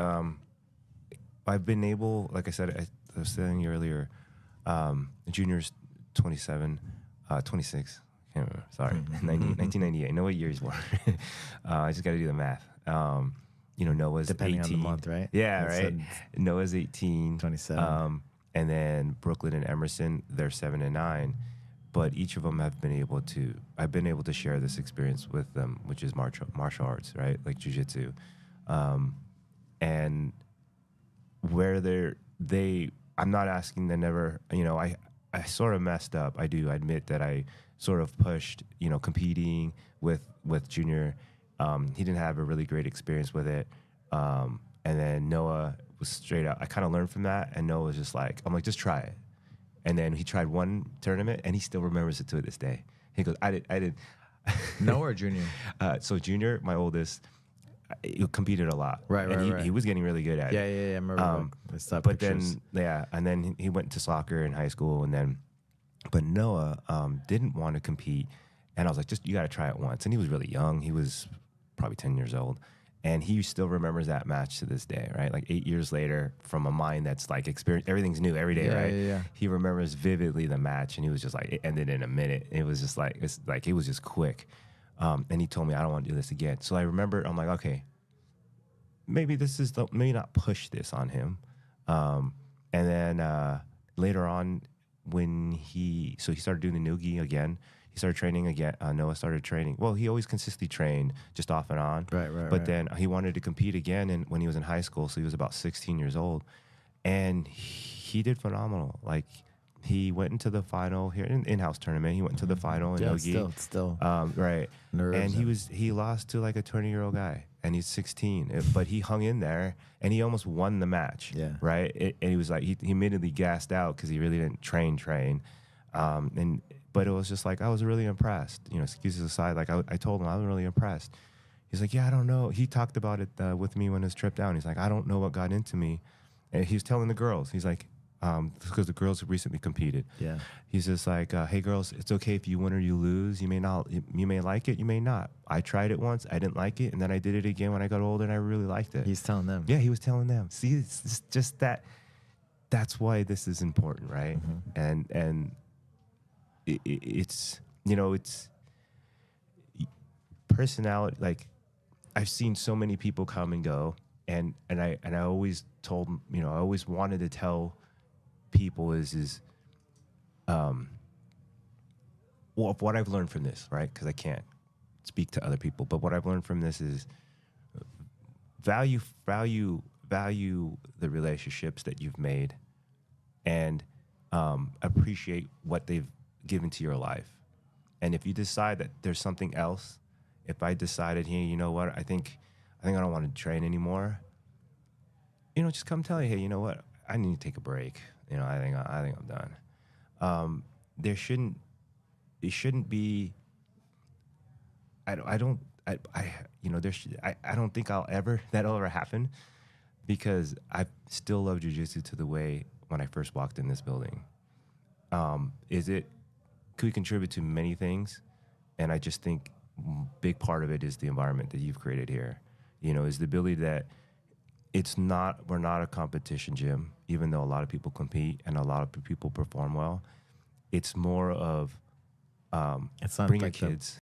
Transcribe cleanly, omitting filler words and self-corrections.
Um, I've been able, like I said, I was telling you earlier, junior's 27, 26. Can't remember. Sorry, 1998. I know what year he's born. I just got to do the math. Noah's Depending 18. on the month, right? Yeah, right. Noah's 18. 27. And then Brooklyn and Emerson, they're 7 and 9. But each of them I've been able to share this experience with them, which is martial arts, right? Like Jiu-Jitsu. And where I'm not asking them never, I sort of messed up. I do admit that I sort of pushed, competing with Junior. He didn't have a really great experience with it. And then Noah was straight up. I kind of learned from that. And Noah was just like, I'm like, just try it. And then he tried one tournament and he still remembers it to this day. He goes, I did. Noah or Junior? So Junior, my oldest, he competed a lot. Right. He was getting really good at it. Yeah. I remember. But pictures. And then he went to soccer in high school, but Noah didn't want to compete, and I was like, you got to try it once. And he was really young; he was probably 10 years old, and he still remembers that match to this day, right? Like 8 years later, from a mind that's like experience, everything's new every day, right? Yeah. He remembers vividly the match, and he was just like, it ended in a minute. It was just like it was just quick. And he told me, I don't want to do this again. So I remember, I'm like, okay, maybe maybe not push this on him. And then later on, when he started doing the Noogie again, he started training again. Noah started training. Well, he always consistently trained, just off and on. But then he wanted to compete again, and when he was in high school, so he was about 16 years old, and he did phenomenal. Like, he went into the final here in-house tournament. He went into the final in Nogi. Still. Right. Nerves and he lost to like a 20-year-old guy, and he's 16. But he hung in there, and he almost won the match. Yeah. Right. And he was like, he immediately gassed out because he really didn't train. But it was just like, I was really impressed. Excuses aside, like I told him I was really impressed. He's like, yeah, I don't know. He talked about it with me when his trip down. He's like, I don't know what got into me. And he was telling the girls, he's like, because the girls have recently competed. Yeah. He's just like, hey girls, it's okay if you win or you lose. You may like it, you may not. I tried it once, I didn't like it, and then I did it again when I got older, and I really liked it. He's telling them. Yeah, he was telling them. See, it's just that. That's why this is important, right? Mm-hmm. And it's personality. Like, I've seen so many people come and go, and I always told I always wanted to tell people well, what I've learned from this, right? Because I can't speak to other people, but what I've learned from this is value the relationships that you've made, and appreciate what they've given to your life. And if you decide that there's something else, if I decided, hey, you know what, I think I don't want to train anymore, just come tell you, hey, you know what, I need to take a break. I think I'm done. It shouldn't be. I don't think that'll ever happen, because I still love jiu-jitsu to the way when I first walked in this building. Could we contribute to many things? And I just think big part of it is the environment that you've created here. Is the ability that we're not a competition gym, even though a lot of people compete and a lot of people perform well. It's more of it's not bring like your kids.